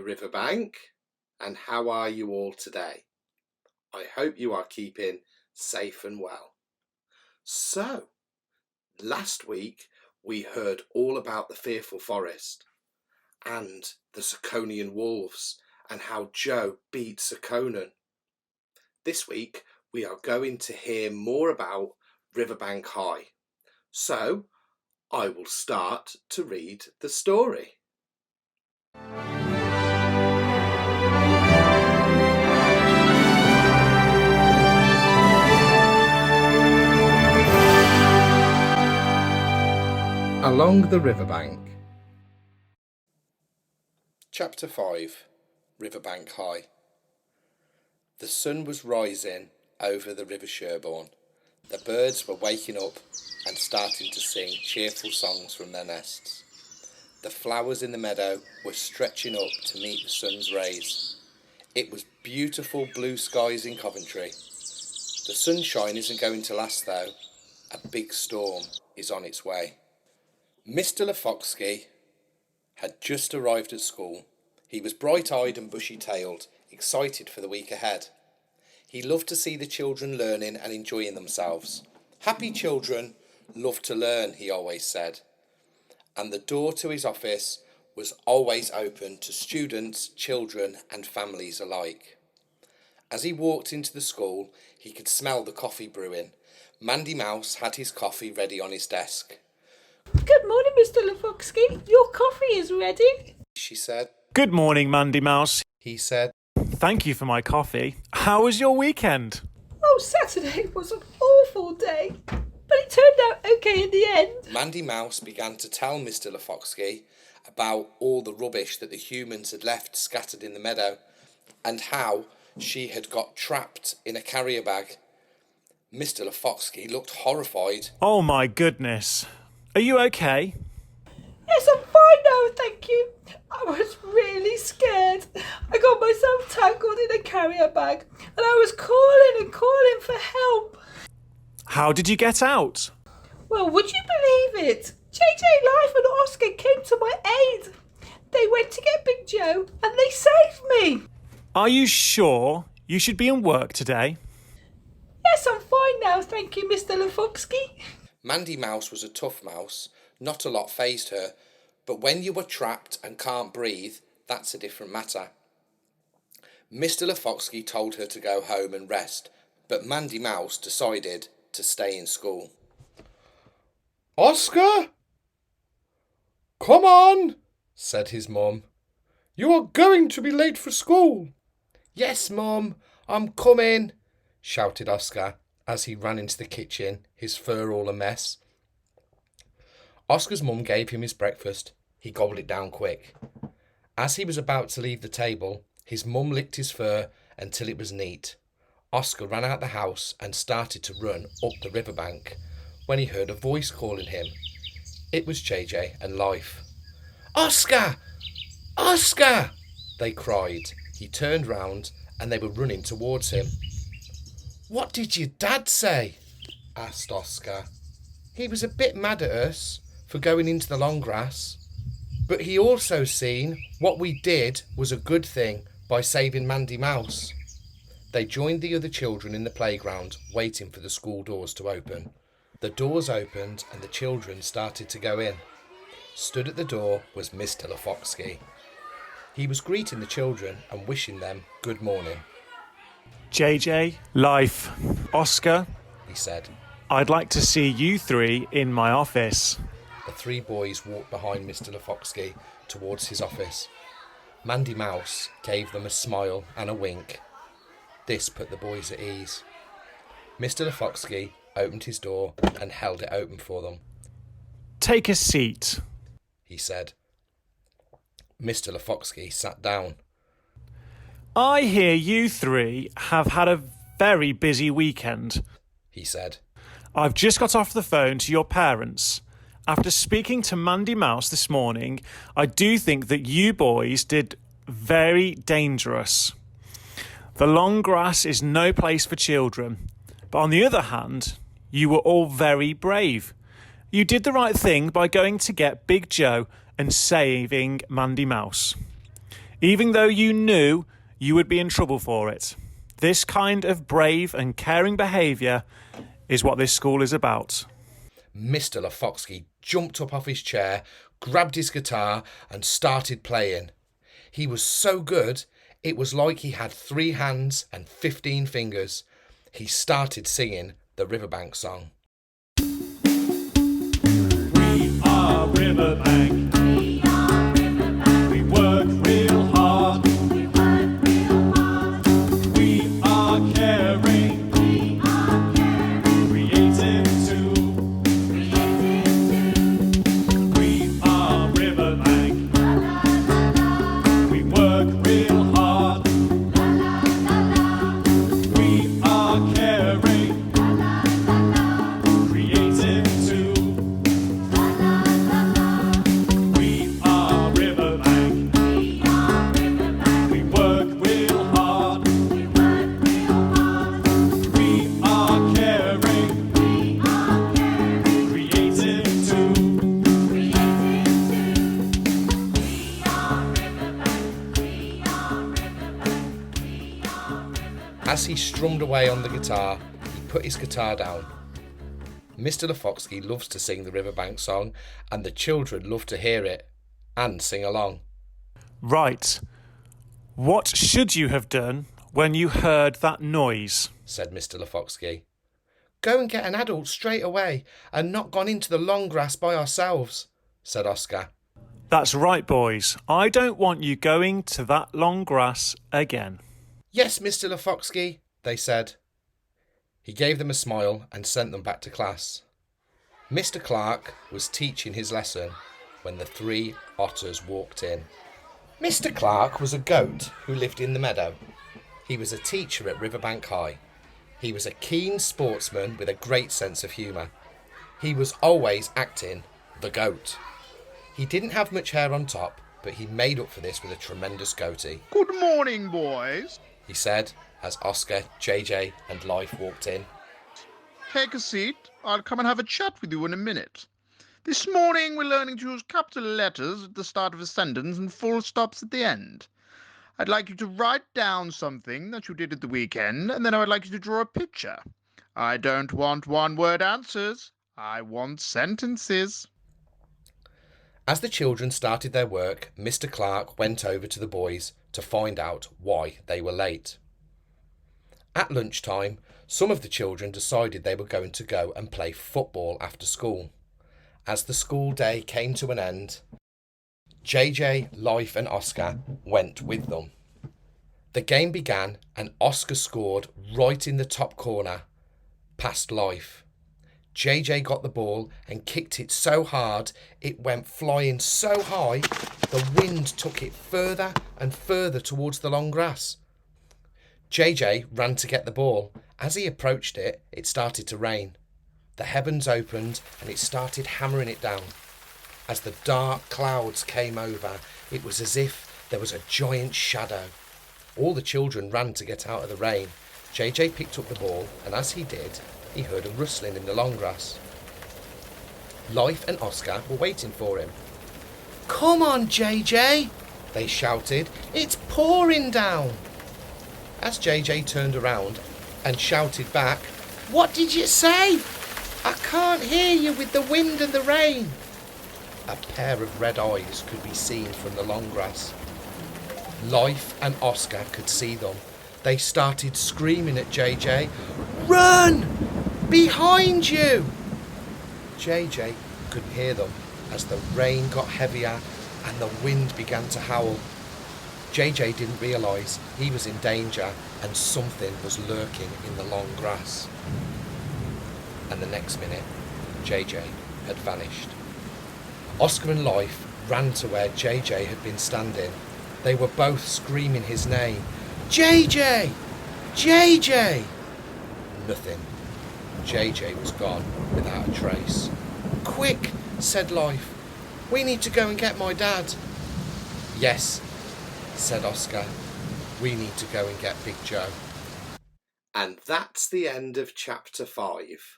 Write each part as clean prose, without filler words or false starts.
Riverbank, and how are you all today? I hope you are keeping safe and well. So, last week we heard all about the fearful forest and the Saconian wolves and how Joe beat Saconan. This week we are going to hear more about Riverbank High. So, I will start to read the story. Along the Riverbank. Chapter 5. Riverbank High. The sun was rising over the River Sherborne. The birds were waking up and starting to sing cheerful songs from their nests. The flowers in the meadow were stretching up to meet the sun's rays. It was beautiful blue skies in Coventry. The sunshine isn't going to last though. A big storm is on its way. Mr. Lefoxky had just arrived at school. He was bright-eyed and bushy-tailed, excited for the week ahead. He loved to see the children learning and enjoying themselves. Happy children love to learn, he always said. And the door to his office was always open to students, children and families alike. As he walked into the school, he could smell the coffee brewing. Mandy Mouse had his coffee ready on his desk. Good morning, Mr. Lefoxky. Your coffee is ready, she said. Good morning, Mandy Mouse, he said. Thank you for my coffee. How was your weekend? Oh, Saturday was an awful day, but it turned out okay in the end. Mandy Mouse began to tell Mr. Lefoxky about all the rubbish that the humans had left scattered in the meadow and how she had got trapped in a carrier bag. Mr. Lefoxky looked horrified. Oh my goodness. Are you okay? Yes, I'm fine now, thank you. I was really scared. I got myself tangled in a carrier bag and I was calling and calling for help. How did you get out? Well, would you believe it? JJ, Lyfe and Oscar came to my aid. They went to get Big Joe and they saved me. Are you sure you should be in work today? Yes, I'm fine now, thank you, Mr. Lefoxky. Mandy Mouse was a tough mouse. Not a lot fazed her. But when you were trapped and can't breathe, that's a different matter. Mr. Lefoxky told her to go home and rest, but Mandy Mouse decided to stay in school. Oscar? Come on, said his mum. You are going to be late for school. Yes, Mum, I'm coming, shouted Oscar as he ran into the kitchen, his fur all a mess. Oscar's mum gave him his breakfast. He gobbled it down quick. As he was about to leave the table, his mum licked his fur until it was neat. Oscar ran out the house and started to run up the riverbank when he heard a voice calling him. It was JJ and Lyfe. Oscar! Oscar! They cried. He turned round and they were running towards him. What did your dad say? Asked Oscar. He was a bit mad at us for going into the long grass, but he also seen what we did was a good thing by saving Mandy Mouse. They joined the other children in the playground, waiting for the school doors to open. The doors opened and the children started to go in. Stood at the door was Mr. Lefoxky. He was greeting the children and wishing them good morning. JJ, Lyfe, Oscar, he said. I'd like to see you three in my office. The three boys walked behind Mr. Lefoxky towards his office. Mandy Mouse gave them a smile and a wink. This put the boys at ease. Mr. Lefoxky opened his door and held it open for them. Take a seat, he said. Mr. Lefoxky sat down. I hear you three have had a very busy weekend, he said. I've just got off the phone to your parents. After speaking to Mandy Mouse this morning, I do think that you boys did very dangerous. The long grass is no place for children. But on the other hand, you were all very brave. You did the right thing by going to get Big Joe and saving Mandy Mouse. even though you knew you would be in trouble for it. This kind of brave and caring behaviour is what this school is about. Mr. Lofoxky jumped up off his chair, grabbed his guitar and started playing. He was so good, it was like he had 3 hands and 15 fingers. He started singing the Riverbank song. We are Riverbank. We are Riverbank. We work real hard. We work real hard. We are caring. We are caring. Creative too. Creative too. We are Riverbank. La la la la. We work real hard. La la la la. We are caring. La la la la. Creative too. We are Riverbank. We are Riverbank. We work real hard. We work real hard. We are caring. We are caring. Creative too. Creative too. We are Riverbank. We are Riverbank. We are Riverbank. As he strummed away on the guitar, he put his guitar down. Mr. Lofoxky loves to sing the Riverbank song, and the children love to hear it and sing along. Right. What should you have done when you heard that noise? Said Mr. Lofoxky. Go and get an adult straight away and not gone into the long grass by ourselves, said Oscar. That's right, boys. I don't want you going to that long grass again. Yes, Mr. Lofoxky, they said. He gave them a smile and sent them back to class. Mr. Clark was teaching his lesson when the 3 otters walked in. Mr. Clark was a goat who lived in the meadow. He was a teacher at Riverbank High. He was a keen sportsman with a great sense of humour. He was always acting the goat. He didn't have much hair on top, but he made up for this with a tremendous goatee. Good morning, boys. He said as Oscar, JJ and Lyfe walked in. Take a seat. I'll come and have a chat with you in a minute. This morning we're learning to use capital letters at the start of a sentence and full stops at the end. I'd like you to write down something that you did at the weekend, and then I would like you to draw a picture. I don't want one-word answers. I want sentences. As the children started their work, Mr. Clark went over to the boys to find out why they were late. At lunchtime, some of the children decided they were going to go and play football after school. As the school day came to an end, JJ, Lyfe and Oscar went with them. The game began and Oscar scored right in the top corner, past Lyfe. JJ got the ball and kicked it so hard it went flying so high the wind took it further and further towards the long grass. JJ ran to get the ball. As he approached it, it started to rain. The heavens opened and it started hammering it down. As the dark clouds came over, it was as if there was a giant shadow. All the children ran to get out of the rain. JJ picked up the ball, and as he did, he heard a rustling in the long grass. Lyfe and Oscar were waiting for him. Come on, JJ, they shouted. It's pouring down. As JJ turned around and shouted back, What did you say? I can't hear you with the wind and the rain. A pair of red eyes could be seen from the long grass. Lyfe and Oscar could see them. They started screaming at JJ, Run! Behind you! JJ couldn't hear them as the rain got heavier and the wind began to howl. JJ didn't realise he was in danger and something was lurking in the long grass. And the next minute, JJ had vanished. Oscar and Lyfe ran to where JJ had been standing. They were both screaming his name. JJ! JJ! Nothing. JJ was gone without a trace. Quick, said Lyfe. We need to go and get my dad. Yes, said Oscar. We need to go and get Big Joe. And that's the end of chapter 5.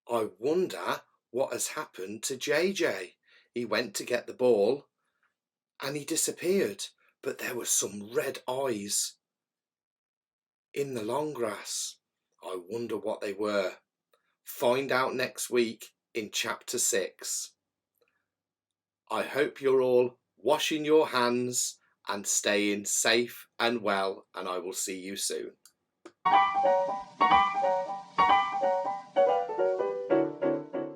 I wonder what has happened to JJ. He went to get the ball and he disappeared. but there were some red eyes in the long grass. I wonder what they were. Find out next week in chapter 6. I hope you're all washing your hands and staying safe and well, and I will see you soon.